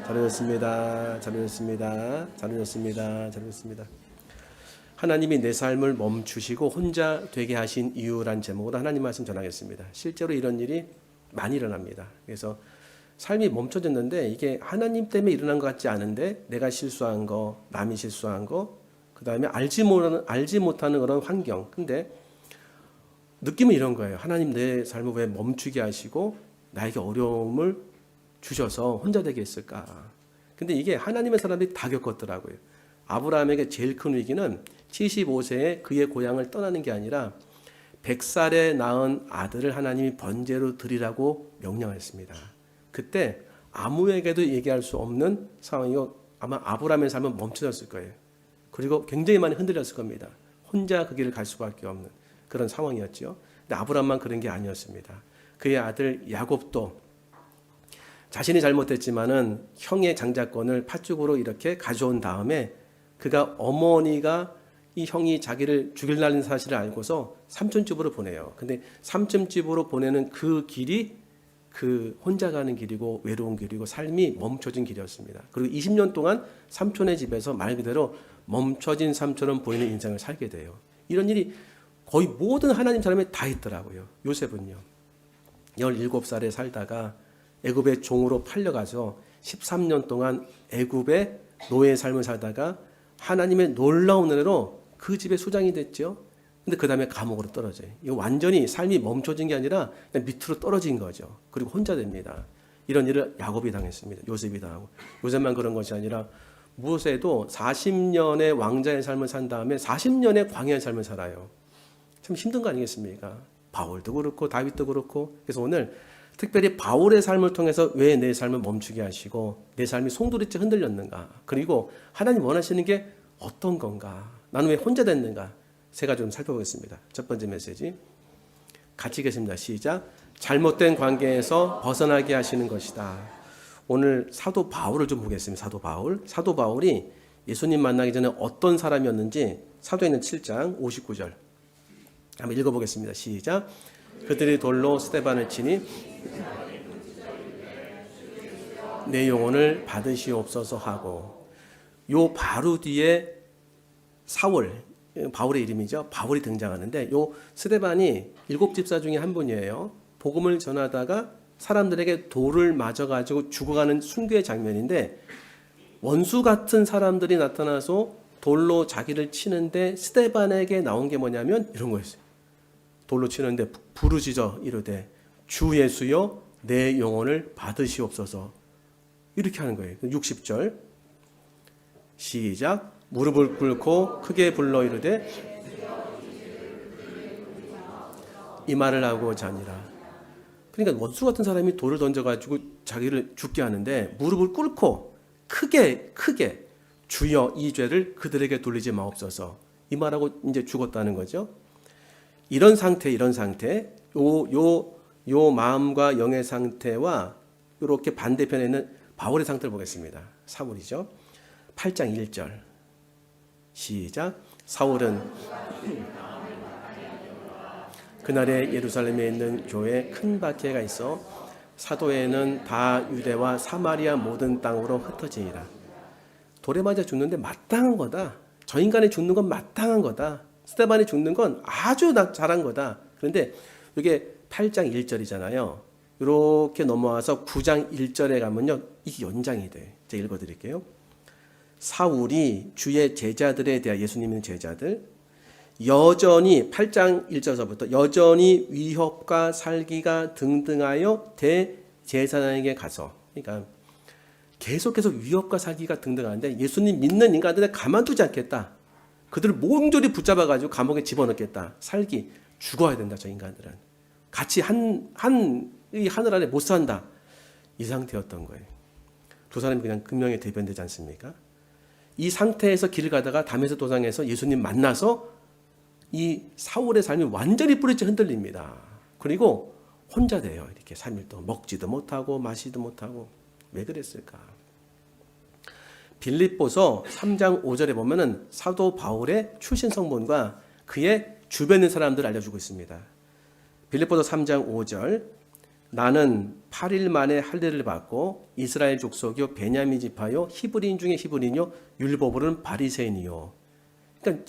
잘 오셨습니다. 잘 오셨습니다. 잘 오셨습니다. 잘 오셨습니다. 하나님이 내 삶을 멈추시고 혼자 되게 하신 이유란 제목으로 하나님 말씀 전하겠습니다. 실제로 이런 일이 많이 일어납니다. 그래서 삶이 멈춰졌는데 이게 하나님 때문에 일어난 것 같지 않은데 내가 실수한 거, 남이 실수한 거, 그 다음에 알지 못하는 그런 환경. 근데 느낌은 이런 거예요. 하나님 내 삶을 왜 멈추게 하시고 나에게 어려움을 주셔서 혼자 되게 했을까? 근데 이게 하나님의 사람들이 다 겪었더라고요. 아브라함에게 제일 큰 위기는 75세에 그의 고향을 떠나는 게 아니라 100살에 낳은 아들을 하나님이 번제로 드리라고 명령했습니다. 그때 아무에게도 얘기할 수 없는 상황이고 아마 아브라함의 삶은 멈춰졌을 거예요. 그리고 굉장히 많이 흔들렸을 겁니다. 혼자 그 길을 갈 수밖에 없는 그런 상황이었죠. 근데 아브라함만 그런 게 아니었습니다. 그의 아들 야곱도 자신이 잘못했지만은 형의 장자권을 팥죽으로 이렇게 가져온 다음에 그가 어머니가 이 형이 자기를 죽일라는 사실을 알고서 삼촌집으로 보내요. 근데 삼촌집으로 보내는 그 길이 그 혼자 가는 길이고 외로운 길이고 삶이 멈춰진 길이었습니다. 그리고 20년 동안 삼촌의 집에서 말 그대로 멈춰진 삶처럼 보이는 인생을 살게 돼요. 이런 일이 거의 모든 하나님 사람이 다 있더라고요. 요셉은요. 17살에 살다가 애굽의 종으로 팔려가서 13년 동안 애굽의 노예의 삶을 살다가 하나님의 놀라운 은혜로 그 집의 수장이 됐죠. 근데 그 다음에 감옥으로 떨어져요. 이거 완전히 삶이 멈춰진 게 아니라 그냥 밑으로 떨어진 거죠. 그리고 혼자 됩니다. 이런 일을 야곱이 당했습니다. 요셉이 당하고. 요셉만 그런 것이 아니라 모세도 40년의 왕자의 삶을 산 다음에 40년의 광야의 삶을 살아요. 참 힘든 거 아니겠습니까? 바울도 그렇고 다윗도 그렇고. 그래서 오늘 특별히 바울의 삶을 통해서 왜 내 삶을 멈추게 하시고 내 삶이 송두리째 흔들렸는가, 그리고 하나님 원하시는 게 어떤 건가, 나는 왜 혼자 됐는가, 세 가지 좀 살펴보겠습니다. 첫 번째 메시지 같이 읽겠습니다. 시작. 잘못된 관계에서 벗어나게 하시는 것이다. 오늘 사도 바울을 좀 보겠습니다. 사도 바울이 예수님 만나기 전에 어떤 사람이었는지 사도행전 7장 59절 한번 읽어보겠습니다. 시작. 그들이 돌로 스데반을 치니 내 영혼을 받으시옵소서 하고, 요 바로 뒤에 사울, 바울의 이름이죠. 바울이 등장하는데 요 스데반이 7집사 중에 한 분이에요. 복음을 전하다가 사람들에게 돌을 맞아가지고 죽어가는 순교의 장면인데, 원수 같은 사람들이 나타나서 돌로 자기를 치는데 스데반에게 나온 게 뭐냐면 이런 거였어요. 돌로 치는데 부르짖어 이르되 주 예수여 내 영혼을 받으시옵소서, 이렇게 하는 거예요. 60절 시작. 무릎을 꿇고 크게 불러 이르되 이 말을 하고 자니라. 그러니까 원수 같은 사람이 돌을 던져가지고 자기를 죽게 하는데 무릎을 꿇고 크게 주여 이 죄를 그들에게 돌리지 마옵소서, 이 말하고 이제 죽었다는 거죠. 이런 상태, 요 마음과 영의 상태와 이렇게 반대편에 있는 바울의 상태를 보겠습니다. 사울이죠. 8장 1절 시작. 사울은 그날에 예루살렘에 있는 교회에 큰 박해가 있어 사도에는 다 유대와 사마리아 모든 땅으로 흩어지니라. 돌에 맞아 죽는데 마땅한 거다. 저 인간이 죽는 건 마땅한 거다. 스데반이 죽는 건 아주 잘한 거다. 그런데 이게 8장 1절이잖아요. 이렇게 넘어와서 9장 1절에 가면요, 이게 연장이 돼. 제가 읽어드릴게요. 사울이 주의 제자들에 대하, 예수님 있는 제자들, 여전히 8장 1절서부터 여전히 위협과 살기가 등등하여 대제사장에게 가서, 그러니까 계속해서 위협과 살기가 등등하는데 예수님 믿는 인간들을 가만두지 않겠다. 그들을 몽졸히 붙잡아가지고 감옥에 집어넣겠다. 살기, 죽어야 된다. 저 인간들은 같이 이 하늘 아래 못 산다. 이 상태였던 거예요. 두 사람이 그냥 금명에 대변되지 않습니까? 이 상태에서 길을 가다가 다메섹 도상에서 예수님 만나서 이 사울의 삶이 완전히 뿌리째 흔들립니다. 그리고 혼자 돼요. 이렇게 3일 동안 먹지도 못하고 마시지도 못하고. 왜 그랬을까? 빌립보서 3장 5절에 보면은 사도 바울의 출신 성분과 그의 주변의 사람들을 알려주고 있습니다. 빌립보서 3장 5절 나는 8일 만에 할례를 받고 이스라엘 족속이요 베냐민 지파요 히브리인 중에 히브리인요 율법으로는 바리새인이요. 그러니까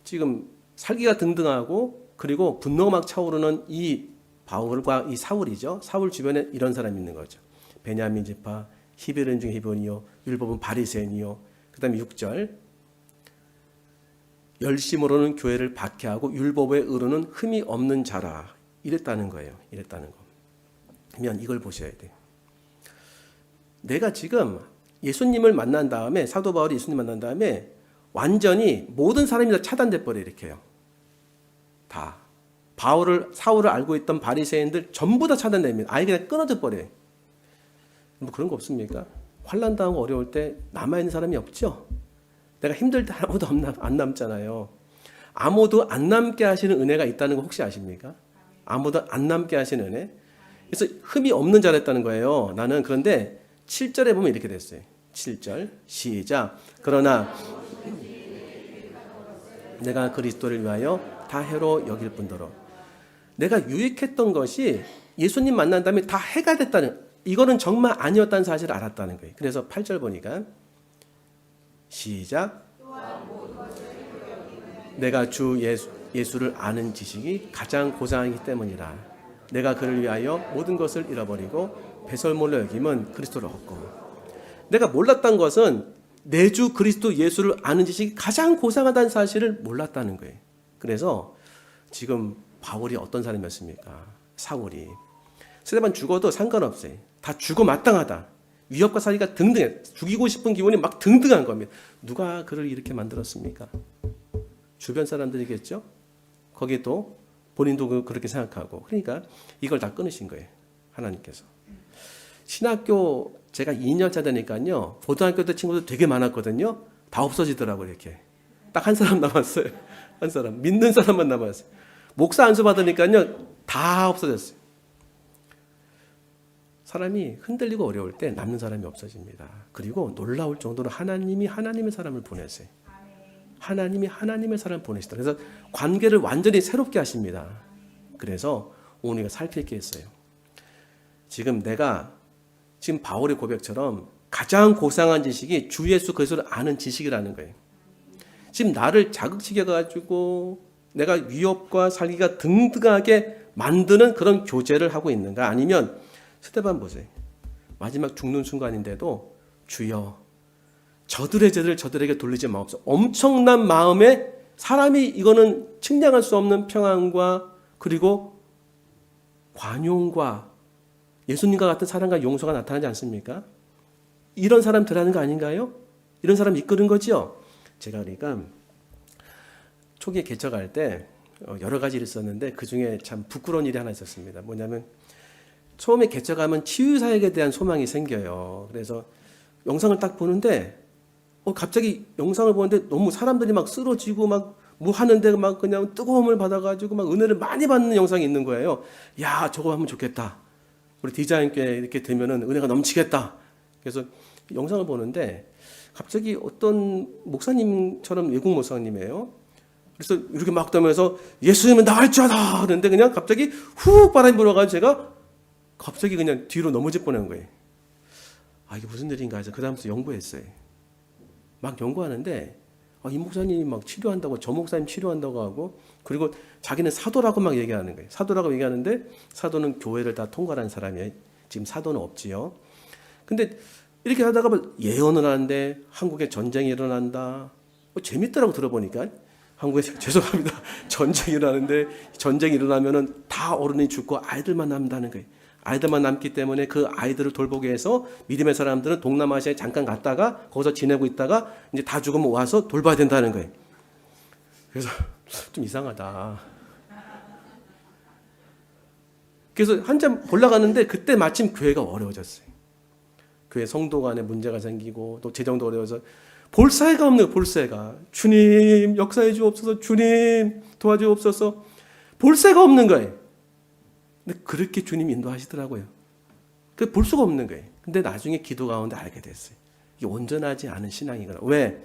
지금 살기가 등등하고 그리고 분노가 막 차오르는 이 바울과 이 사울이죠. 사울 주변에 이런 사람이 있는 거죠. 베냐민 지파, 히브리인 중에 히브리인이요 율법은 바리새인이요. 그다음에 6절 열심으로는 교회를 박해하고 율법에 의로는 흠이 없는 자라. 이랬다는 거예요. 이랬다는 거. 그러면 이걸 보셔야 돼요. 내가 지금 예수님을 만난 다음에 사도 바울이 예수님 만난 다음에 완전히 모든 사람이 다 차단돼 버려 이렇게 해요. 다 사울을 알고 있던 바리새인들 전부 다 차단됩니다. 아예 그냥 끊어져 버려요. 뭐 그런 거 없습니까? 환난 당하고 어려울 때 남아 있는 사람이 없죠. 내가 힘들 때 아무도 안 남잖아요. 아무도 안 남게 하시는 은혜가 있다는 거 혹시 아십니까? 아무도 안 남게 하시는 은혜. 그래서 흠이 없는 자랬다는 거예요. 나는 그런데 7절에 보면 이렇게 됐어요. 7절 시작. 그러나 내가 그리스도를 위하여 다 해로 여길 뿐더러 내가 유익했던 것이 예수님 만난 다음에 다 해가 됐다는, 이거는 정말 아니었다는 사실을 알았다는 거예요. 그래서 8절 보니까 시작. 내가 주 예수를 아는 지식이 가장 고상하기 때문이라. 내가 그를 위하여 모든 것을 잃어버리고 배설물로 여김은 그리스도를 얻고. 내가 몰랐던 것은 내 주 그리스도 예수를 아는 지식이 가장 고상하다는 사실을 몰랐다는 거예요. 그래서 지금 바울이 어떤 사람이었습니까? 사울이. 스데반 죽어도 상관없어요. 다 죽어 마땅하다. 위협과 사기가 등등해. 죽이고 싶은 기분이 막 등등한 겁니다. 누가 그를 이렇게 만들었습니까? 주변 사람들이겠죠? 거기도 본인도 그렇게 생각하고. 그러니까 이걸 다 끊으신 거예요. 하나님께서. 신학교 제가 2년차 되니까요. 고등학교 때 친구들 되게 많았거든요. 다 없어지더라고요. 이렇게. 딱 한 사람 남았어요. 한 사람. 믿는 사람만 남았어요. 목사 안수 받으니까요. 다 없어졌어요. 사람이 흔들리고 어려울 때 남는 사람이 없어집니다. 그리고 놀라울 정도로 하나님이 하나님의 사람을 보내세요. 하나님이 하나님의 사람을 보내시다. 그래서 관계를 완전히 새롭게 하십니다. 그래서 오늘 우리가 살필 게 있어요. 지금 바울의 고백처럼 가장 고상한 지식이 주 예수 그리스도를 아는 지식이라는 거예요. 지금 나를 자극시켜가지고 내가 위협과 살기가 등등하게 만드는 그런 교제를 하고 있는가? 아니면 스데반 보세요. 마지막 죽는 순간인데도 주여 저들의 죄를 저들에게 돌리지 마옵소서. 엄청난 마음에 사람이 이거는 측량할 수 없는 평안과 그리고 관용과 예수님과 같은 사랑과 용서가 나타나지 않습니까? 이런 사람 들어가는 거 아닌가요? 이런 사람 이끄는 거죠. 제가 그러니까 초기에 개척할 때 여러 가지 일이 있었는데 그중에 참 부끄러운 일이 하나 있었습니다. 뭐냐면 처음에 개척하면 치유사역에 대한 소망이 생겨요. 그래서 영상을 딱 보는데 갑자기 영상을 보는데 너무 사람들이 막 쓰러지고 막 뭐 하는데 막 그냥 뜨거움을 받아가지고 막 은혜를 많이 받는 영상이 있는 거예요. 야, 저거 하면 좋겠다. 우리 디자인교회 이렇게 되면은 은혜가 넘치겠다. 그래서 영상을 보는데 갑자기 어떤 목사님처럼 외국 목사님이에요. 그래서 이렇게 막 떠면서 예수님은 나을 줄 알아 하는데 그냥 갑자기 훅 바람이 불어가지고 제가 갑자기 그냥 뒤로 넘어질 뻔한 거예요. 아, 이게 무슨 일인가 해서 그 다음부터 연구했어요. 막 연구하는데 이 목사님이 막 치료한다고, 저 목사님 치료한다고 하고, 그리고 자기는 사도라고 막 얘기하는 거예요. 사도라고 얘기하는데 사도는 교회를 다 통과한 사람이에요. 지금 사도는 없지요. 근데 이렇게 하다가 예언을 하는데 한국에 전쟁이 일어난다. 재밌더라고 들어보니까. 한국에 죄송합니다. 전쟁이 일어나는데 전쟁이 일어나면은 다 어른이 죽고 아이들만 남는다는 거예요. 아이들만 남기 때문에 그 아이들을 돌보기 위해서 믿음의 사람들은 동남아시아에 잠깐 갔다가 거기서 지내고 있다가 이제 다 죽으면 와서 돌봐야 된다는 거예요. 그래서 좀 이상하다. 그래서 한참 올라가는데 그때 마침 교회가 어려워졌어요. 교회 성도 간에 문제가 생기고 또 재정도 어려워서 볼 사이가 없네요. 볼 사이가. 주님 역사해 주옵소서. 주님 도와줘 주옵소서. 볼 새가 없는 거예요. 근데 그렇게 주님 인도하시더라고요. 볼 수가 없는 거예요. 근데 나중에 기도 가운데 알게 됐어요. 이게 온전하지 않은 신앙이구나. 왜?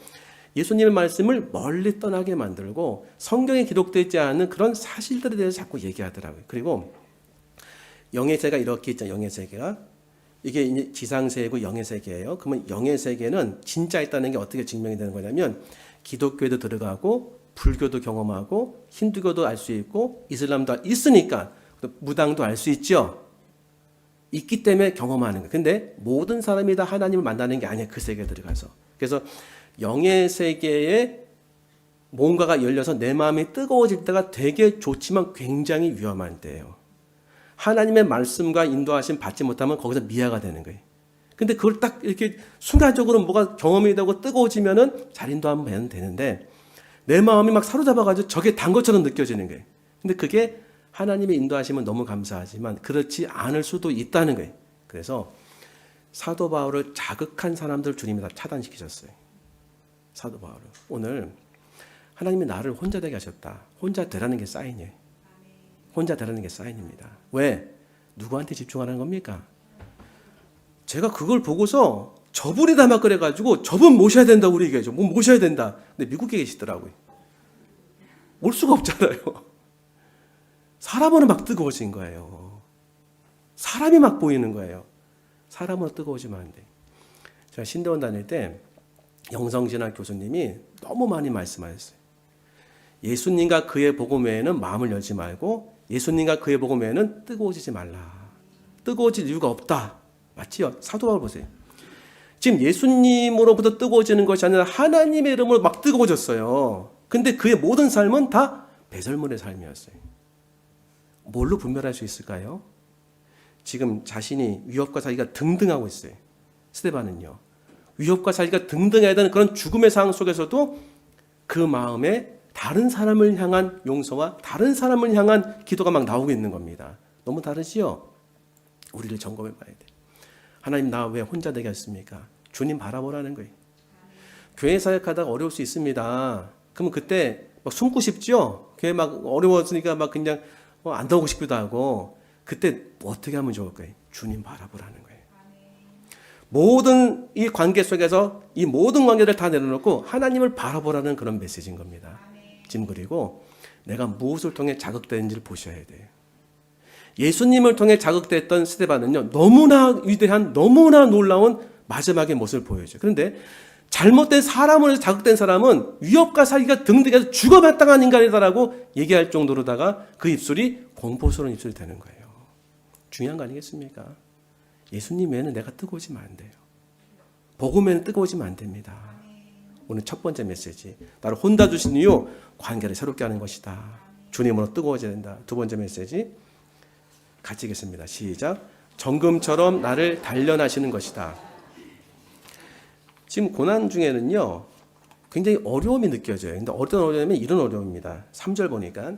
예수님의 말씀을 멀리 떠나게 만들고 성경에 기록되어 있지 않은 그런 사실들에 대해서 자꾸 얘기하더라고요. 그리고 영의 세계가 이렇게 있잖아요. 영의 세계가. 이게 이제 지상세계고 영의 세계예요. 그러면 영의 세계는 진짜 있다는 게 어떻게 증명이 되는 거냐면 기독교에도 들어가고 불교도 경험하고 힌두교도 알 수 있고 이슬람도 있으니까 무당도 알 수 있죠. 있기 때문에 경험하는 거예요. 근데 모든 사람이 다 하나님을 만나는 게 아니에요. 그 세계에 들어가서. 그래서 영의 세계에 뭔가가 열려서 내 마음이 뜨거워질 때가 되게 좋지만 굉장히 위험한 때예요. 하나님의 말씀과 인도하심 받지 못하면 거기서 미아가 되는 거예요. 근데 그걸 딱 이렇게 순간적으로 뭐가 경험이 되고 뜨거워지면은 잘 인도하면 되는데 내 마음이 막 사로잡아가지고 저게 단 것처럼 느껴지는 거예요. 근데 그게 하나님의 인도하심은 너무 감사하지만 그렇지 않을 수도 있다는 거예요. 그래서 사도 바울을 자극한 사람들 주님이 다 차단시키셨어요. 사도 바울을. 오늘 하나님이 나를 혼자 되게 하셨다. 혼자 되라는 게 사인이에요. 혼자 되라는 게 사인입니다. 왜? 누구한테 집중하는 겁니까? 제가 그걸 보고서 저분이다 막 그래가지고 저분 모셔야 된다 우리 얘기하죠. 뭐 모셔야 된다. 근데 미국에 계시더라고요. 올 수가 없잖아요. 사람으로 막 뜨거워진 거예요. 사람이 막 보이는 거예요. 사람으로 뜨거워지면 안 돼. 제가 신대원 다닐 때 영성진학 교수님이 너무 많이 말씀하셨어요. 예수님과 그의 복음 외에는 마음을 열지 말고 예수님과 그의 복음 외에는 뜨거워지지 말라. 뜨거워질 이유가 없다. 맞지요? 사도 바울 보세요. 지금 예수님으로부터 뜨거워지는 것이 아니라 하나님의 이름으로 막 뜨거워졌어요. 근데 그의 모든 삶은 다 배설물의 삶이었어요. 뭘로 분별할 수 있을까요? 지금 자신이 위협과 사기가 등등하고 있어요. 스데반은요. 위협과 사기가 등등해야 되는 그런 죽음의 상황 속에서도 그 마음에 다른 사람을 향한 용서와 다른 사람을 향한 기도가 막 나오고 있는 겁니다. 너무 다르지요? 우리를 점검해 봐야 돼. 하나님 나 왜 혼자 되게 했습니까? 주님 바라보라는 거예요. 교회 사역하다가 어려울 수 있습니다. 그러면 그때 막 숨고 싶죠? 교회 막 어려웠으니까 막 그냥 안 나오고 싶기도 하고 그때 어떻게 하면 좋을까요? 주님 바라보라는 거예요. 모든 이 관계 속에서 이 모든 관계를 다 내려놓고 하나님을 바라보라는 그런 메시지인 겁니다. 지금 그리고 내가 무엇을 통해 자극되는지를 보셔야 돼요. 예수님을 통해 자극됐던 스데반은요 너무나 위대한 너무나 놀라운 마지막의 모습을 보여줘요. 그런데 잘못된 사람으로 자극된 사람은 위협과 사기가 등등해서 죽어마땅한 인간이다라고 얘기할 정도로다가 그 입술이 공포스러운 입술이 되는 거예요. 중요한 거 아니겠습니까? 예수님 외에는 내가 뜨거워지면 안 돼요. 복음에는 뜨거워지면 안 됩니다. 오늘 첫 번째 메시지. 나를 혼자 주신 이유 관계를 새롭게 하는 것이다. 주님으로 뜨거워져야 된다. 두 번째 메시지 같이 읽겠습니다. 시작. 정금처럼 나를 단련하시는 것이다. 지금 고난 중에는요 굉장히 어려움이 느껴져요. 근데 어떤 어려움이면 이런 어려움입니다. 3절 보니까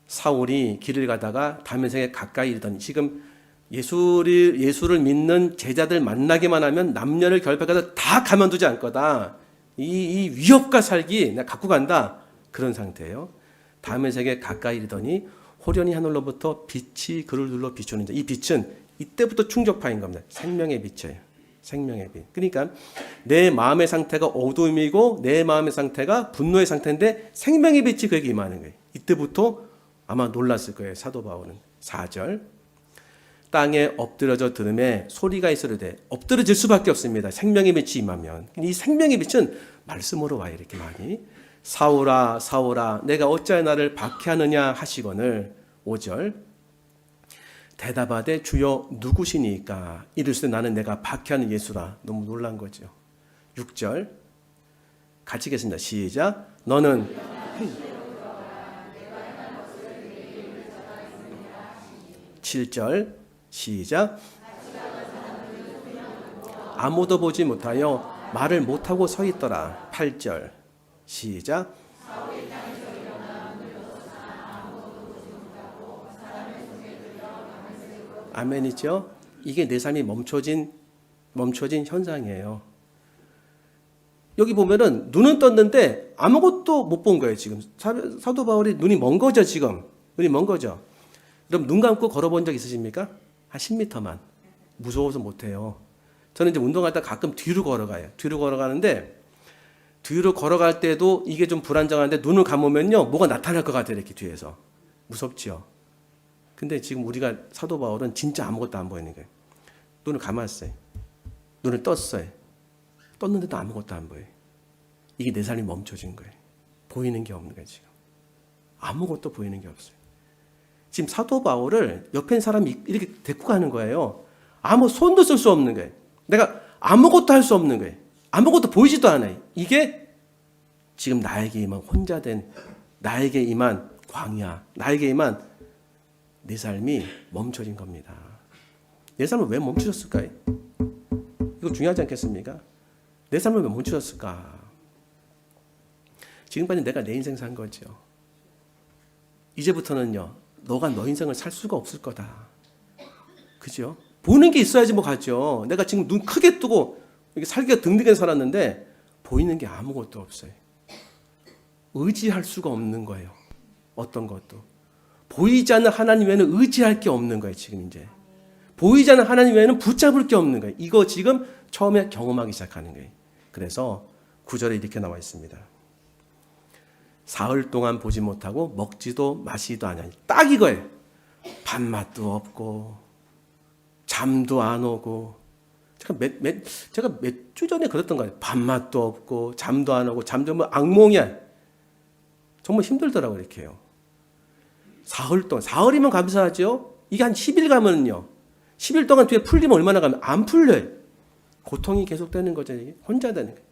사울이 길을 가다가 다메섹에 가까이 이르더니 지금 예수를 믿는 제자들 만나기만 하면 남녀를 결박해서 다 가만두지 않을 거다. 이 위협과 살기 내가 갖고 간다. 그런 상태예요. 다메섹에 가까이 이르더니 호련히 하늘로부터 빛이 그를 둘러 비추는데 이 빛은 이때부터 충격파인 겁니다. 생명의 빛이에요. 생명의 빛. 그러니까 내 마음의 상태가 어두움이고 내 마음의 상태가 분노의 상태인데 생명의 빛이 그에게 임하는 거예요. 이때부터 아마 놀랐을 거예요. 사도 바울은. 4절. 땅에 엎드려져 들음에 소리가 있으려되 엎드려질 수밖에 없습니다. 생명의 빛이 임하면. 이 생명의 빛은 말씀으로 와요. 이렇게 많이. 사울아 사울아 내가 어찌하여 나를 박해하느냐 하시거늘. 5절. 대답하되 주여 누구시니까 이르시되 나는 내가 박해하는 예수라. 너무 놀란 거죠. 6절 같이 읽겠습니다. 시작. 너는 7절 시작. 아무도 보지 못하여 말을 못하고 서 있더라. 8절 시작. 아멘이죠. 이게 내 삶이 멈춰진 현상이에요. 여기 보면은 눈은 떴는데 아무것도 못 본 거예요. 지금 사도 바울이 눈이 먼 거죠. 지금 눈이 먼 거죠. 그럼 눈 감고 걸어본 적 있으십니까? 한 10m만. 무서워서 못해요. 저는 이제 운동할 때 가끔 뒤로 걸어가요. 뒤로 걸어가는데 뒤로 걸어갈 때도 이게 좀 불안정한데 눈을 감으면요 뭐가 나타날 것 같아요. 이렇게 뒤에서. 무섭죠. 근데 지금 우리가 사도 바울은 진짜 아무것도 안 보이는 거예요. 눈을 감았어요. 눈을 떴어요. 떴는데도 아무것도 안 보여요. 이게 내 삶이 멈춰진 거예요. 보이는 게 없는 거예요, 지금. 아무것도 보이는 게 없어요. 지금 사도 바울을 옆에 있는 사람이 이렇게 데리고 가는 거예요. 아무 손도 쓸 수 없는 거예요. 내가 아무것도 할 수 없는 거예요. 아무것도 보이지도 않아요. 이게 지금 나에게 임한 혼자 된, 나에게 임한 광야, 나에게 임한 내 삶이 멈춰진 겁니다. 내 삶을 왜 멈추셨을까요? 이거 중요하지 않겠습니까? 내 삶을 왜 멈추셨을까? 지금까지 내가 내 인생 산 거죠. 이제부터는요, 너가 너 인생을 살 수가 없을 거다. 그죠? 보는 게 있어야지 뭐 가죠. 내가 지금 눈 크게 뜨고 이렇게 살기가 등등하게 살았는데 보이는 게 아무것도 없어요. 의지할 수가 없는 거예요. 어떤 것도. 보이지 않는 하나님 외에는 의지할 게 없는 거예요, 지금 이제. 보이지 않는 하나님 외에는 붙잡을 게 없는 거예요. 이거 지금 처음에 경험하기 시작하는 거예요. 그래서 9절에 이렇게 나와 있습니다. 사흘 동안 보지 못하고 먹지도 마시지도 않아요. 딱 이거예요. 밥맛도 없고 잠도 안 오고. 제가 몇 주 전에 그랬던 거예요. 밥맛도 없고 잠도 안 오고 잠도 뭐 악몽이야. 정말 힘들더라고요, 이렇게 해요. 사흘 동안, 사흘이면 감사하죠. 이게 한 10일 가면요. 10일 동안 뒤에 풀리면 얼마나 가면 안 풀려요. 고통이 계속되는 거죠. 이게. 혼자 되는 거예요.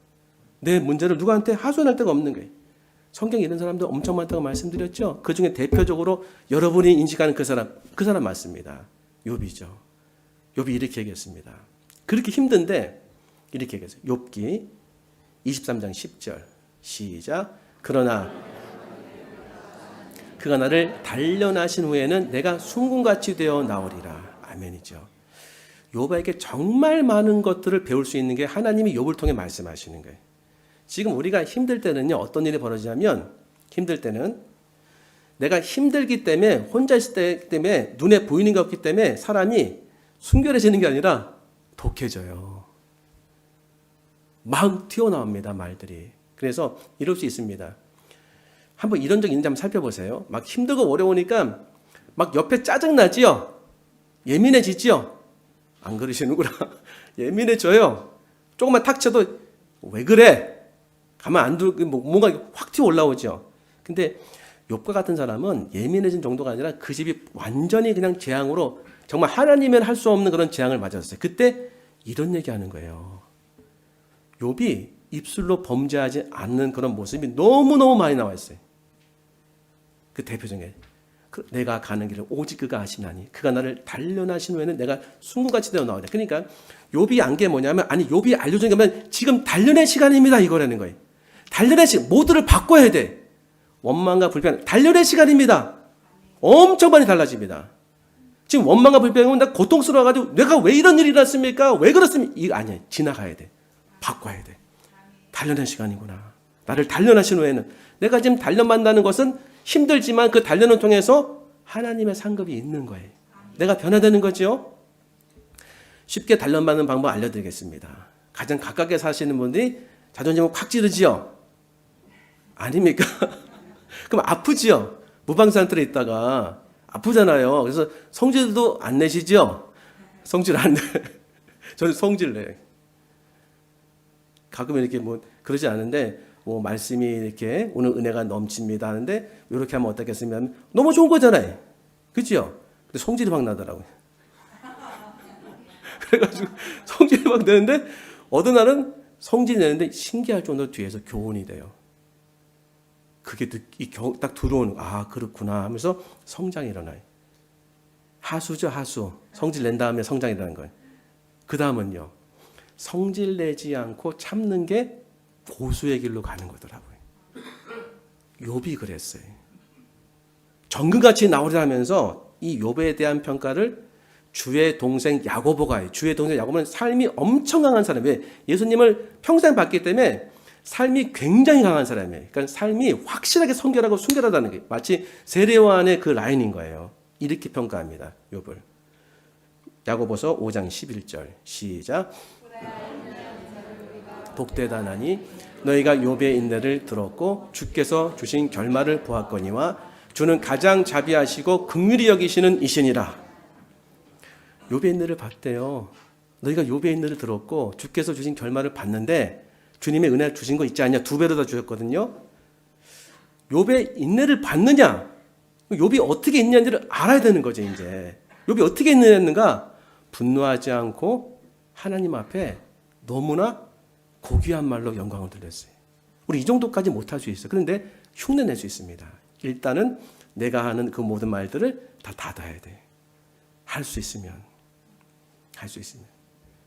내 문제를 누구한테 하소연할 데가 없는 거예요. 성경에 이런 사람들 엄청 많다고 말씀드렸죠. 그 중에 대표적으로 여러분이 인식하는 그 사람 맞습니다. 욥이죠. 욥이 이렇게 얘기했습니다. 그렇게 힘든데 이렇게 얘기했어요. 욥기 23장 10절 시작. 그러나 그가 나를 단련하신 후에는 내가 순금같이 되어 나오리라. 아멘이죠. 욥에게 정말 많은 것들을 배울 수 있는 게 하나님이 욥을 통해 말씀하시는 거예요. 지금 우리가 힘들 때는요, 어떤 일이 벌어지냐면, 힘들 때는 내가 힘들기 때문에, 혼자 있을 때 때문에, 눈에 보이는 게 없기 때문에 사람이 순결해지는 게 아니라 독해져요. 막 튀어나옵니다, 말들이. 그래서 이럴 수 있습니다. 한번 이런 적 있는지 한번 살펴보세요. 막 힘들고 어려우니까 막 옆에 짜증나지요? 예민해지지요? 안 그러시는구나. 예민해져요. 조금만 탁 쳐도 왜 그래? 가만 안 두고 뭔가 확 튀어 올라오죠. 근데 욥과 같은 사람은 예민해진 정도가 아니라 그 집이 완전히 그냥 재앙으로 정말 하나님은 할 수 없는 그런 재앙을 맞았어요. 그때 이런 얘기하는 거예요. 욥이 입술로 범죄하지 않는 그런 모습이 너무너무 많이 나와 있어요. 그 대표적인 내가 가는 길을 오직 그가 아시나니 그가 나를 단련하신 후에는 내가 순금같이 되어 나오다. 그러니까 욥이 안 게 뭐냐면 아니 욥이 알려준 게 뭐냐면 지금 단련의 시간입니다 이거라는 거예요. 단련의 시간 모두를 바꿔야 돼. 원망과 불평 단련의 시간입니다. 엄청 많이 달라집니다. 지금 원망과 불평은 나 고통스러워가지고 내가 왜 이런 일이 일어났습니까? 왜 그렇습니까? 이거 아니야. 지나가야 돼. 바꿔야 돼. 단련의 시간이구나. 나를 단련하신 후에는 내가 지금 단련받는다는 것은 힘들지만 그 단련을 통해서 하나님의 상급이 있는 거예요. 내가 변화되는 거죠. 쉽게 단련받는 방법 알려드리겠습니다. 가장 가깝게 사시는 분들이 자존심을 콱 찌르지요. 아닙니까? 그럼 아프지요. 무방상태에 있다가 아프잖아요. 그래서 성질도 안 내시죠. 성질 안 내. 저는 성질 내. 가끔 이렇게 뭐 그러지 않은데 뭐 말씀이 이렇게 오늘 은혜가 넘칩니다 하는데 이렇게 하면 어떻겠습니까? 너무 좋은 거잖아요. 그죠? 근데 성질이 막 나더라고요. 그래가지고 성질이 막 내는데 어느 날은 성질이 내는데 신기할 정도로 뒤에서 교훈이 돼요. 그게 딱 들어오는 아 그렇구나 하면서 성장이 일어나요. 하수죠 하수. 성질 낸 다음에 성장이 일어나는 거예요. 그 다음은요. 성질 내지 않고 참는 게 고수의 길로 가는 거더라고요. 욥이 그랬어요. 정금같이 나오려 하면서 이 욥에 대한 평가를 주의 동생 야고보가 해요. 주의 동생 야고보는 삶이 엄청 강한 사람이에요. 예수님을 평생 봤기 때문에 삶이 굉장히 강한 사람이에요. 그러니까 삶이 확실하게 성결하고 순결하다는 게 마치 세례요한의 그 라인인 거예요. 이렇게 평가합니다. 욥을. 야고보서 5장 11절 시작. 복되다 나니 너희가 욥의 인내를 들었고 주께서 주신 결말을 보았거니와 주는 가장 자비하시고 긍휼히 여기시는 이시니라. 욥의 인내를 봤대요. 너희가 욥의 인내를 들었고 주께서 주신 결말을 봤는데 주님의 은혜를 주신 거 있지 않냐? 2배로 다 주셨거든요. 욥의 인내를 봤느냐? 욥이 어떻게 있냐를 알아야 되는 거죠. 이제 욥이 어떻게 인내했는가? 분노하지 않고 하나님 앞에 너무나 고귀한 말로 영광을 돌렸어요. 우리 이 정도까지 못할 수 있어요. 그런데 흉내낼 수 있습니다. 일단은 내가 하는 그 모든 말들을 다 닫아야 돼. 할 수 있으면.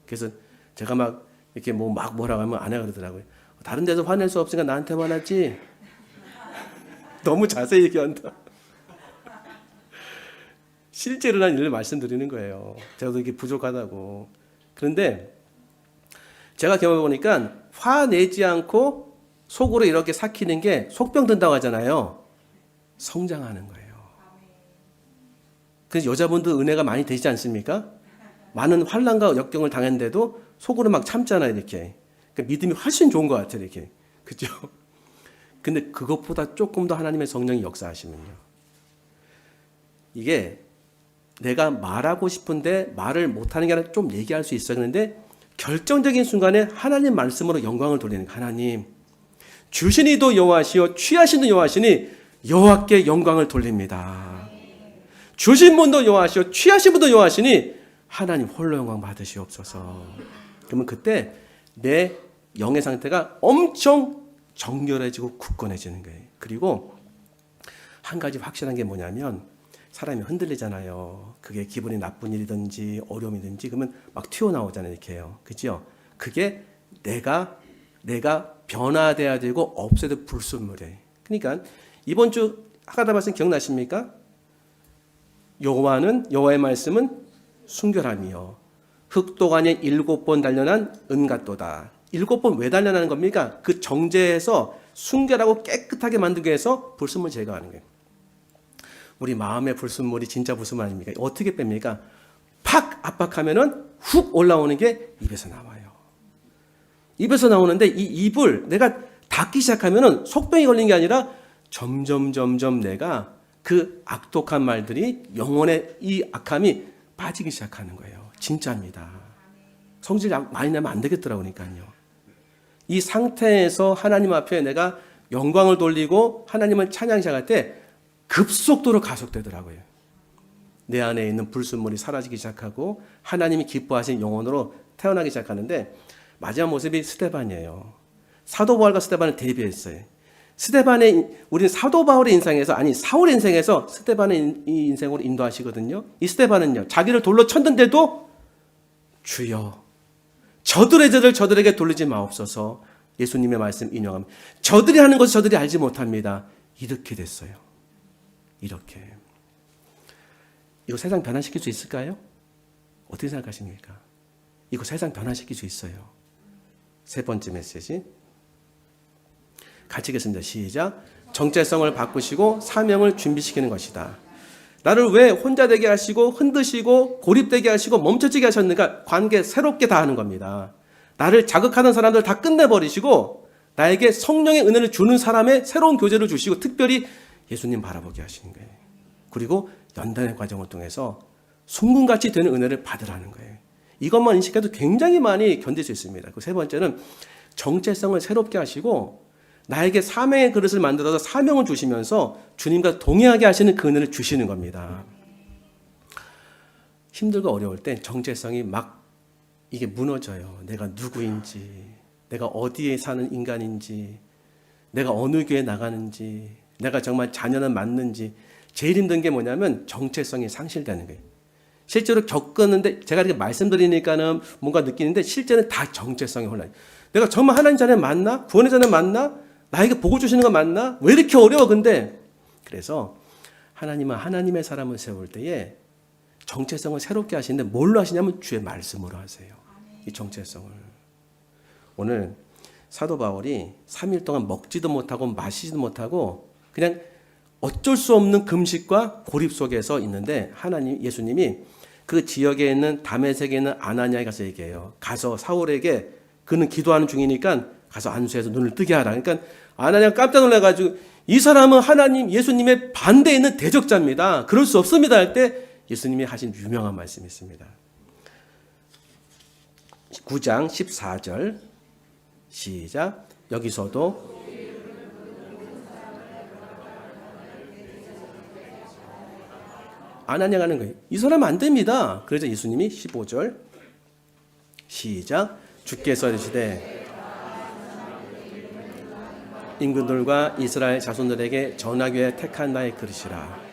그래서 제가 막 이렇게 막 뭐라고 하면 아내가 그러더라고요. 다른 데서 화낼 수 없으니까 나한테 화났지. 너무 자세히 얘기한다. 실제로 난 일을 말씀드리는 거예요. 제가 이렇게 부족하다고. 그런데 제가 경험해 보니까 화내지 않고 속으로 이렇게 삭히는 게 속병 든다고 하잖아요. 성장하는 거예요. 그래서 여자분도 은혜가 많이 되지 않습니까? 많은 환난과 역경을 당했는데도 속으로 막 참잖아요, 이렇게. 그러니까 믿음이 훨씬 좋은 것 같아요, 이렇게. 그죠? 근데 그것보다 조금 더 하나님의 성령이 역사하시면요. 이게 내가 말하고 싶은데 말을 못하는 게 아니라 좀 얘기할 수 있어요. 그런데 결정적인 순간에 하나님 말씀으로 영광을 돌리는 거예요. 하나님, 주신 이도 여호와시요 취하신 이도 여호와시니 여호와께 영광을 돌립니다. 주신 분도 여호와시요 취하신 분도 여호와시니 하나님 홀로 영광 받으시옵소서. 그러면 그때 내 영의 상태가 엄청 정결해지고 굳건해지는 거예요. 그리고 한 가지 확실한 게 뭐냐면 사람이 흔들리잖아요. 그게 기분이 나쁜 일이든지 어려움이든지 그러면 막 튀어나오잖아요. 이렇게요. 그죠? 그게 내가 변화돼야 되고 없애야 될 불순물이에요. 그러니까 이번 주 하가다 말씀 기억나십니까? 여호와의 말씀은 순결함이요 흑도관에 7번 단련한 은갓도다. 7번 왜 단련하는 겁니까? 그 정제해서 순결하고 깨끗하게 만들기 위해서 불순물 제거하는 거예요. 우리 마음의 불순물이 진짜 불순물 아닙니까? 어떻게 뺍니까? 팍 압박하면은 훅 올라오는 게 입에서 나와요. 입에서 나오는데 이 입을 내가 닫기 시작하면은 속병이 걸린 게 아니라 점점 내가 그 악독한 말들이 영혼의 이 악함이 빠지기 시작하는 거예요. 진짜입니다. 성질 많이 내면 안 되겠더라고요. 이 상태에서 하나님 앞에 내가 영광을 돌리고 하나님을 찬양하기 시작할 때 급속도로 가속되더라고요. 내 안에 있는 불순물이 사라지기 시작하고 하나님이 기뻐하신 영혼으로 태어나기 시작하는데 마지막 모습이 스데반이에요. 사도 바울과 스데반을 대비했어요. 우리는 사도 바울의 인생에서 사울의 인생에서 스데반의 이 인생으로 인도하시거든요. 이 스데반은요, 자기를 돌로 쳤는데도 주여 저들의 죄를 저들에게 돌리지 마옵소서. 예수님의 말씀 인용하면 저들이 하는 것을 저들이 알지 못합니다. 이렇게 됐어요. 이렇게. 이거 세상 변화시킬 수 있을까요? 어떻게 생각하십니까? 이거 세상 변화시킬 수 있어요. 세 번째 메시지 같이 읽겠습니다. 시작. 정체성을 바꾸시고 사명을 준비시키는 것이다. 나를 왜 혼자 되게 하시고 흔드시고 고립되게 하시고 멈춰지게 하셨는가? 관계 새롭게 다 하는 겁니다. 나를 자극하는 사람들 다 끝내버리시고 나에게 성령의 은혜를 주는 사람의 새로운 교제를 주시고 특별히 예수님 바라보게 하시는 거예요. 그리고 연단의 과정을 통해서 순금같이 되는 은혜를 받으라는 거예요. 이것만 인식해도 굉장히 많이 견딜 수 있습니다. 그 세 번째는 정체성을 새롭게 하시고 나에게 사명의 그릇을 만들어서 사명을 주시면서 주님과 동행하게 하시는 그 은혜를 주시는 겁니다. 힘들고 어려울 때 정체성이 막 이게 무너져요. 내가 누구인지, 내가 어디에 사는 인간인지, 내가 어느 교회에 나가는지, 내가 정말 자녀는 맞는지. 제일 힘든 게 뭐냐면 정체성이 상실되는 거예요. 실제로 겪었는데 제가 이렇게 말씀드리니까는 뭔가 느끼는데 실제는 다 정체성이 혼란이에요. 내가 정말 하나님 자녀 맞나? 구원의 자녀 맞나? 나에게 복을 주시는 거 맞나? 왜 이렇게 어려워 근데? 그래서 하나님은 하나님의 사람을 세울 때에 정체성을 새롭게 하시는데 뭘로 하시냐면 주의 말씀으로 하세요. 이 정체성을. 오늘 사도 바울이 3일 동안 먹지도 못하고 마시지도 못하고 그냥 어쩔 수 없는 금식과 고립 속에서 있는데 예수님이 그 지역에 있는 다메섹에 있는 아나니아에 가서 얘기해요. 가서 사울에게 그는 기도하는 중이니까 가서 안수해서 눈을 뜨게 하라. 그러니까 아나니아가 깜짝 놀라가지고 이 사람은 하나님, 예수님의 반대에 있는 대적자입니다. 그럴 수 없습니다 할 때 예수님이 하신 유명한 말씀이 있습니다. 9장 14절 시작. 여기서도 안 환영하는 거예요. 이 사람 안 됩니다. 그래서 예수님이 15절 시작. 주께서 이르시되 임금들과 이스라엘 자손들에게 전하기 위해 택한 나의 그릇이라.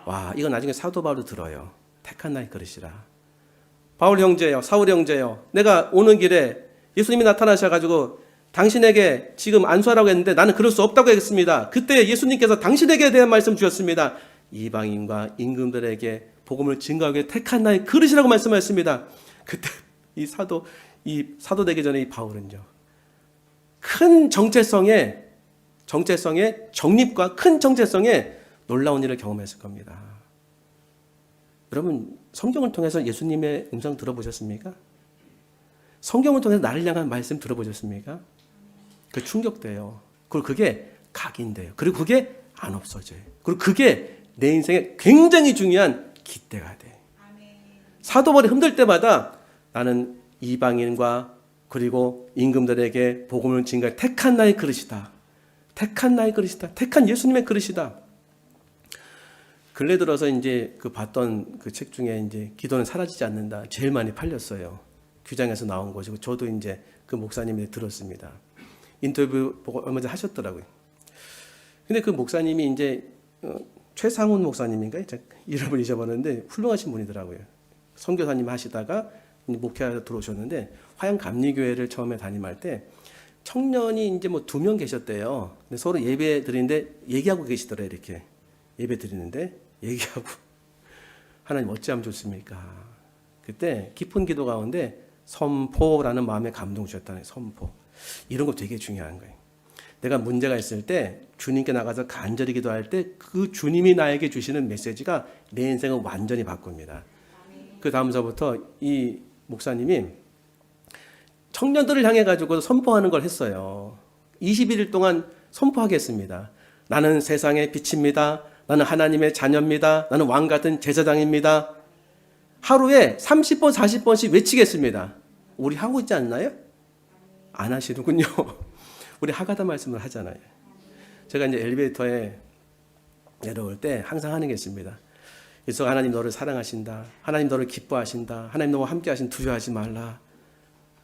와, 이거 나중에 사도 바울도 들어요. 택한 나의 그릇이라. 바울 형제요, 사울 형제요, 내가 오는 길에 예수님이 나타나셔가지고 당신에게 지금 안수하라고 했는데 나는 그럴 수 없다고 했습니다. 그때 예수님께서 당신에게 대한 말씀 주셨습니다. 이방인과 임금들에게 복음을 증거하기 위해 택한 나의 그릇이라고 말씀하셨습니다. 그때 이 사도 되기 전에 이 바울은요, 큰 정체성의 정립과 큰 정체성의 놀라운 일을 경험했을 겁니다. 여러분, 성경을 통해서 예수님의 음성 들어보셨습니까? 성경을 통해서 나를 향한 말씀 들어보셨습니까? 그 충격돼요. 그리고 그게 각인돼요. 그리고 그게 안 없어져요. 그리고 그게 내 인생에 굉장히 중요한 깃대가 돼. 사도 바울이 힘들 때마다 나는 이방인과 그리고 임금들에게 복음을 증거할 택한 나의 그릇이다. 택한 나의 그릇이다. 택한 예수님의 그릇이다. 근래 들어서 이제 그 봤던 그 책 중에 이제 기도는 사라지지 않는다. 제일 많이 팔렸어요. 규장에서 나온 것이고 저도 이제 그 목사님이 들었습니다. 인터뷰 보고 얼마 전에 하셨더라고요. 근데 그 목사님이 이제 최상훈 목사님인가? 이름을 잊어버렸는데 훌륭하신 분이더라고요. 선교사님 하시다가 목회하러 들어오셨는데 화양감리교회를 처음에 담임할 때 청년이 이제 뭐 2명 계셨대요. 근데 서로 예배 드리는데 얘기하고 계시더래요. 이렇게 예배 드리는데 얘기하고 하나님 어찌하면 좋습니까? 그때 깊은 기도 가운데 선포라는 마음에 감동 주셨다는 거예요. 선포. 이런 거 되게 중요한 거예요. 내가 문제가 있을 때 주님께 나가서 간절히 기도할 때 그 주님이 나에게 주시는 메시지가 내 인생을 완전히 바꿉니다. 그 다음서부터 이 목사님이 청년들을 향해 가지고 선포하는 걸 했어요. 21일 동안 선포하겠습니다. 나는 세상의 빛입니다. 나는 하나님의 자녀입니다. 나는 왕 같은 제사장입니다. 하루에 30번, 40번씩 외치겠습니다. 우리 하고 있지 않나요? 안 하시는군요. 우리 하가다 말씀을 하잖아요. 제가 이제 엘리베이터에 내려올 때 항상 하는 게 있습니다. 그래서 하나님 너를 사랑하신다. 하나님 너를 기뻐하신다. 하나님 너와 함께 하신 두려워하지 말라.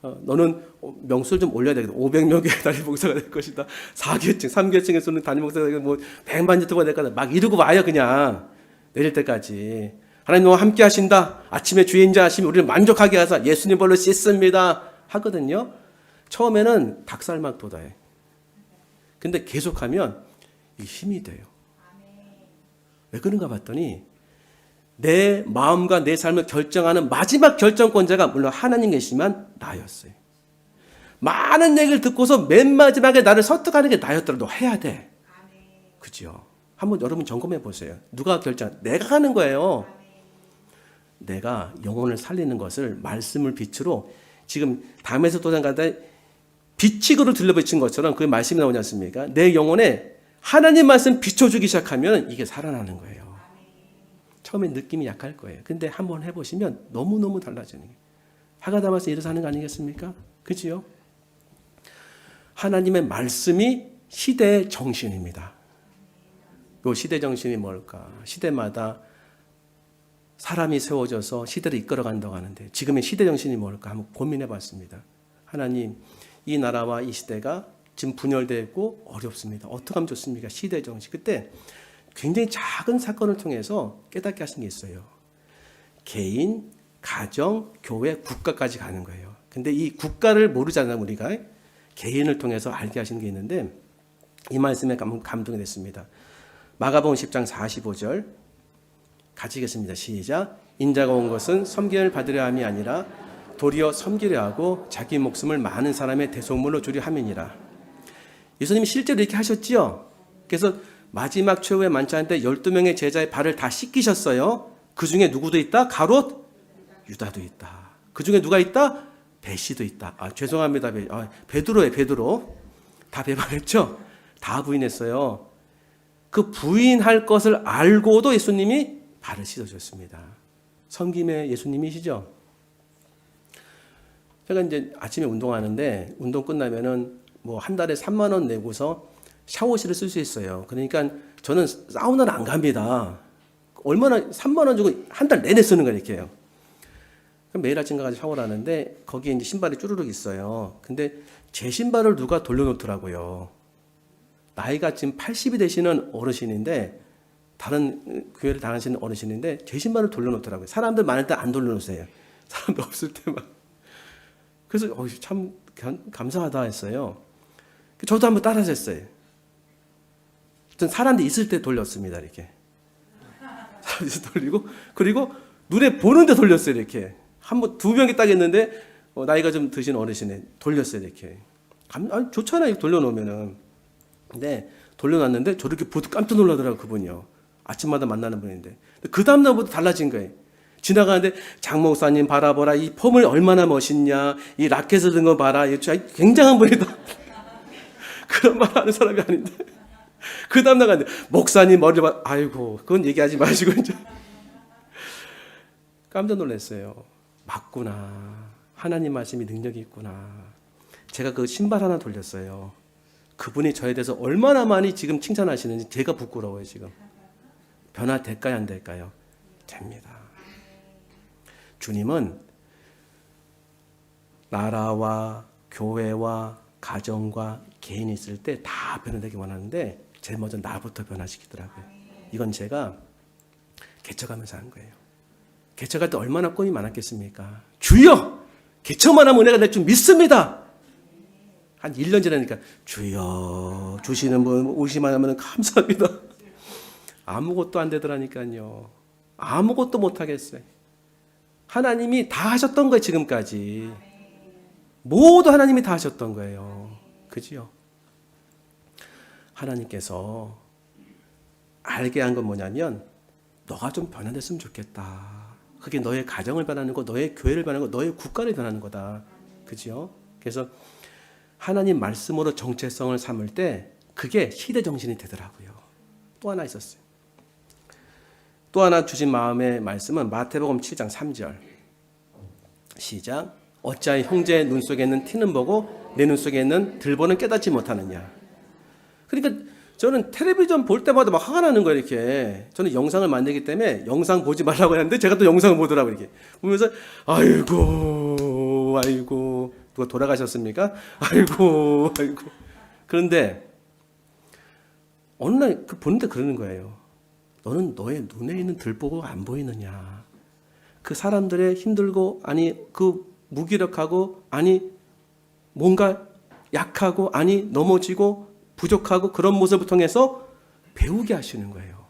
너는 명수를 좀 올려야 되겠다. 500명의 담임 목사가 될 것이다. 4계층, 3계층에서는 담임 목사가 되고 뭐 100만 유튜버가 될 거다. 막 이러고 와요. 그냥 내릴 때까지. 하나님 너와 함께 하신다. 아침에 주의 인자하시면 우리를 만족하게 하사 예수님 벌로 씻습니다. 하거든요. 처음에는 닭살막 돋아요. 근데 계속하면 이게 힘이 돼요. 왜 그런가 봤더니 내 마음과 내 삶을 결정하는 마지막 결정권자가 물론 하나님 계시지만 나였어요. 많은 얘기를 듣고서 맨 마지막에 나를 설득하는 게 나였더라도 해야 돼. 그죠? 한번 여러분 점검해 보세요. 누가 내가 하는 거예요. 내가 영혼을 살리는 것을 말씀을 빛으로 지금 담에서 도장가다 빛이그로 들려비친 것처럼 그 말씀이 나오지 않습니까? 내 영혼에 하나님 말씀 비춰주기 시작하면 이게 살아나는 거예요. 처음에 느낌이 약할 거예요. 근데 한번 해보시면 너무너무 달라지는 거예요. 하가다마서 이래서 하는 거 아니겠습니까? 그지요? 하나님의 말씀이 시대의 정신입니다. 이 시대 정신이 뭘까? 시대마다 사람이 세워져서 시대를 이끌어간다고 하는데 지금의 시대 정신이 뭘까? 한번 고민해 봤습니다. 하나님, 이 나라와 이 시대가 지금 분열되어 있고 어렵습니다. 어떻게 하면 좋습니까? 시대 정신. 그때 굉장히 작은 사건을 통해서 깨닫게 하신 게 있어요. 개인, 가정, 교회, 국가까지 가는 거예요. 근데 이 국가를 모르잖아요, 우리가. 개인을 통해서 알게 하시는 게 있는데 이 말씀에 감동이 됐습니다. 마가복음 10장 45절 같이 읽겠습니다. 시작. 인자가 온 것은 섬김을 받으려 함이 아니라 도리어 섬기려 하고 자기 목숨을 많은 사람의 대속물로 주려 함이니라. 예수님이 실제로 이렇게 하셨지요. 그래서 마지막 최후의 만찬 때 12명의 제자의 발을 다 씻기셨어요. 그 중에 누구도 있다? 가롯 유다도 있다. 그 중에 누가 있다? 베시도 있다. 죄송합니다. 베드로예요. 베드로. 다 배반했죠? 다 부인했어요. 그 부인할 것을 알고도 예수님이 발을 씻어줬습니다. 섬김의 예수님이시죠? 제가 이제 아침에 운동하는데 운동 끝나면은 뭐 한 달에 3만 원 내고서 샤워실을 쓸 수 있어요. 그러니까 저는 사우나를 안 갑니다. 얼마나 3만 원 주고 한 달 내내 쓰는 거예요, 이렇게요. 그럼 매일 아침 가서 샤워를 하는데 거기에 이제 신발이 쭈루룩 있어요. 근데 제 신발을 누가 돌려놓더라고요. 나이가 지금 80이 되시는 어르신인데 다른 교회를 다니시는 어르신인데 제 신발을 돌려놓더라고요. 사람들 많을 때 안 돌려놓으세요. 사람들 없을 때만. 그래서 참 감사하다 했어요. 저도 한번 따라서 했어요. 전 사람들이 있을 때 돌렸습니다. 이렇게. 사람들이 돌리고 그리고 눈에 보는데 돌렸어요. 이렇게. 두 명이 딱 했는데 나이가 좀 드신 어르신에 돌렸어요. 이렇게. 좋잖아요. 돌려놓으면은. 근데 돌려놨는데 저렇게 보도 깜짝 놀라더라고요. 그분이요. 아침마다 만나는 분인데. 그 다음날부터 달라진 거예요. 지나가는데 장 목사님 바라보라. 이 폼을 얼마나 멋있냐. 이 라켓을 든 거 봐라. 굉장한 분이다. 그런 말 하는 사람이 아닌데. 그 다음날 갔는데 목사님 머리를 봐. 아이고 그건 얘기하지 마시고 이제. 깜짝 놀랐어요. 맞구나. 하나님 말씀이 능력이 있구나. 제가 그 신발 하나 돌렸어요. 그분이 저에 대해서 얼마나 많이 지금 칭찬하시는지 제가 부끄러워요, 지금. 변화될까요, 안 될까요? 됩니다. 주님은 나라와 교회와 가정과 개인이 있을 때 다 변화되기 원하는데 제일 먼저 나부터 변화시키더라고요. 이건 제가 개척하면서 한 거예요. 개척할 때 얼마나 꿈이 많았겠습니까? 주여! 개척만 하면 은혜가 될 줄 믿습니다. 한 1년 지나니까 주여 주시는 분 오시만 하면 감사합니다. 아무것도 안 되더라니까요. 아무것도 못 하겠어요. 하나님이 다 하셨던 거예요. 지금까지. 모두 하나님이 다 하셨던 거예요. 그지요? 하나님께서 알게 한 건 뭐냐면 너가 좀 변화됐으면 좋겠다. 그게 너의 가정을 변하는 거, 너의 교회를 변하는 거, 너의 국가를 변하는 거다. 그지요? 그래서 하나님 말씀으로 정체성을 삼을 때 그게 시대 정신이 되더라고요. 또 하나 있었어요. 또 하나 주신 마음의 말씀은 마태복음 7장 3절. 시작. 어찌하여 형제의 눈 속에 있는 티는 보고 내 눈 속에 있는 들보는 깨닫지 못하느냐. 그러니까 저는 텔레비전 볼 때마다 막 화가 나는 거예요. 이렇게. 저는 영상을 만들기 때문에 영상 보지 말라고 했는데 제가 또 영상을 보더라고요. 이렇게 보면서 아이고 누가 돌아가셨습니까? 아이고. 그런데 어느 날 보는데 그러는 거예요. 너는 너의 눈에 있는 들보가 안 보이느냐. 그 사람들의 힘들고 그 무기력하고 뭔가 약하고 넘어지고 부족하고 그런 모습을 통해서 배우게 하시는 거예요.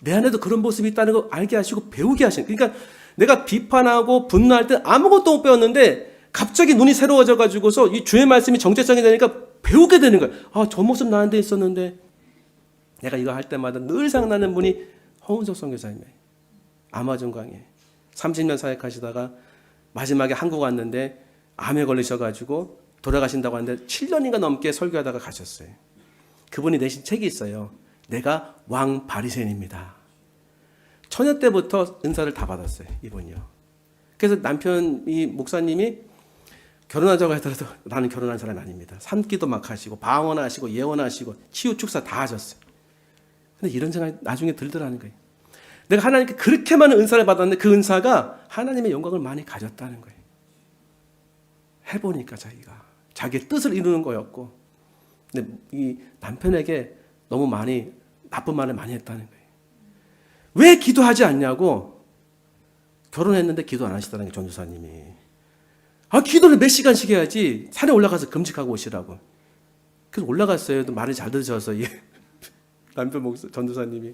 내 안에도 그런 모습이 있다는 걸 알게 하시고 배우게 하시는 거예요. 그러니까 내가 비판하고 분노할 때 아무것도 못 배웠는데 갑자기 눈이 새로워져 가지고서 이 주의 말씀이 정체성이 되니까 배우게 되는 거예요. 저 모습 나한테 있었는데. 내가 이거 할 때마다 늘 생각나는 분이 허은석 선교사님이에요. 아마존 강에 30년 사역하시다가 마지막에 한국 왔는데 암에 걸리셔가지고 돌아가신다고 하는데 7년인가 넘게 설교하다가 가셨어요. 그분이 내신 책이 있어요. 내가 왕 바리새인입니다. 처녀 때부터 은사를 다 받았어요. 이분이요. 그래서 남편이 목사님이 결혼하자고 하더라도 나는 결혼한 사람이 아닙니다. 산기도 막 하시고 방언하시고 예언하시고 치유 축사 다 하셨어요. 근데 이런 생각이 나중에 들더라는 거예요. 내가 하나님께 그렇게 많은 은사를 받았는데 그 은사가 하나님의 영광을 많이 가졌다는 거예요. 해보니까 자기의 뜻을 이루는 거였고, 근데 이 남편에게 너무 많이 나쁜 말을 많이 했다는 거예요. 왜 기도하지 않냐고. 결혼했는데 기도 안 하시더라는 거예요. 전도사님이. 기도를 몇 시간씩 해야지. 산에 올라가서 금식하고 오시라고. 그래서 올라갔어요. 말을 잘 들으셔서 남편 전도사님이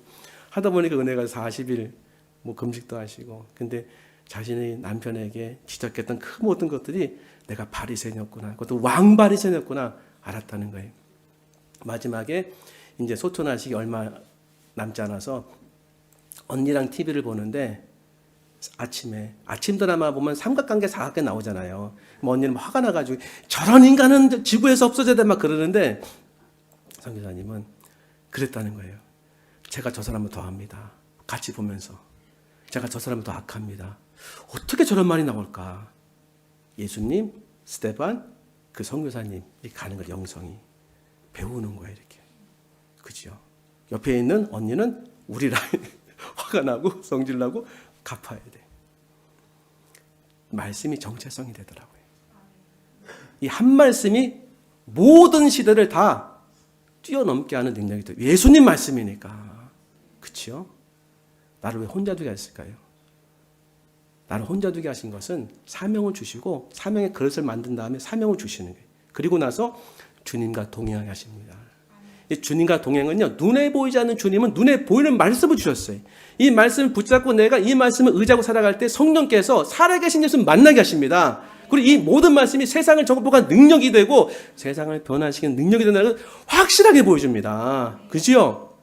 하다 보니까 은혜가 40일 금식도 하시고. 근데 자신의 남편에게 지적했던 그 모든 것들이 내가 바리새인이었구나. 그것도 왕 바리새인이었구나 알았다는 거예요. 마지막에 이제 소천하시기 얼마 남지 않아서 언니랑 TV를 보는데 아침 드라마 보면 삼각관계 사각관계 나오잖아요. 언니는 화가 나가지고 저런 인간은 지구에서 없어져야 돼 막 그러는데 선교사님은 그랬다는 거예요. 제가 저 사람을 더 합니다. 같이 보면서 제가 저 사람을 더 악합니다. 어떻게 저런 말이 나올까? 예수님, 스데반, 그 선교사님 가는 걸 영성이 배우는 거예요. 이렇게. 그죠? 옆에 있는 언니는 우리랑 화가 나고 성질나고 갚아야 돼. 말씀이 정체성이 되더라고요. 이 한 말씀이 모든 시대를 다 뛰어넘게 하는 능력이 돼. 예수님 말씀이니까. 그렇죠? 나를 왜 혼자 두게 했을까요? 나를 혼자 두게 하신 것은 사명을 주시고 사명의 그릇을 만든 다음에 사명을 주시는 거예요. 그리고 나서 주님과 동행하게 하십니다. 이 주님과 동행은요, 눈에 보이지 않는 주님은 눈에 보이는 말씀을 주셨어요. 이 말씀을 붙잡고 내가 이 말씀을 의지하고 살아갈 때 성령께서 살아계신 예수를 만나게 하십니다. 그리고 이 모든 말씀이 세상을 정복한 능력이 되고 세상을 변화시키는 능력이 된다는 걸 확실하게 보여줍니다. 그죠?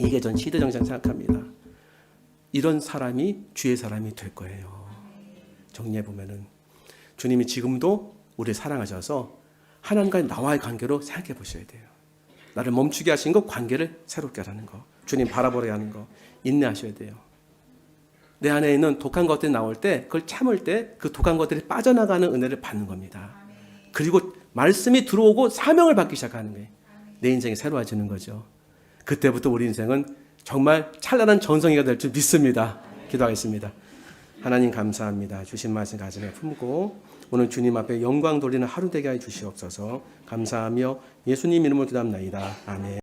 이게 전 시대정상 생각합니다. 이런 사람이 주의 사람이 될 거예요. 정리해보면은 주님이 지금도 우리를 사랑하셔서 하나님과 나와의 관계로 생각해 보셔야 돼요. 나를 멈추게 하신 거, 관계를 새롭게 하라는 거, 주님 바라보게 하는 거, 인내하셔야 돼요. 내 안에 있는 독한 것들이 나올 때 그걸 참을 때 그 독한 것들이 빠져나가는 은혜를 받는 겁니다. 그리고 말씀이 들어오고 사명을 받기 시작하는 거예요. 내 인생이 새로워지는 거죠. 그때부터 우리 인생은 정말 찬란한 전성기가 될 줄 믿습니다. 기도하겠습니다. 하나님 감사합니다. 주신 말씀 가슴에 품고 오늘 주님 앞에 영광 돌리는 하루 되게 해 주시옵소서. 감사하며 예수님 이름으로 기도합나이다. 아멘.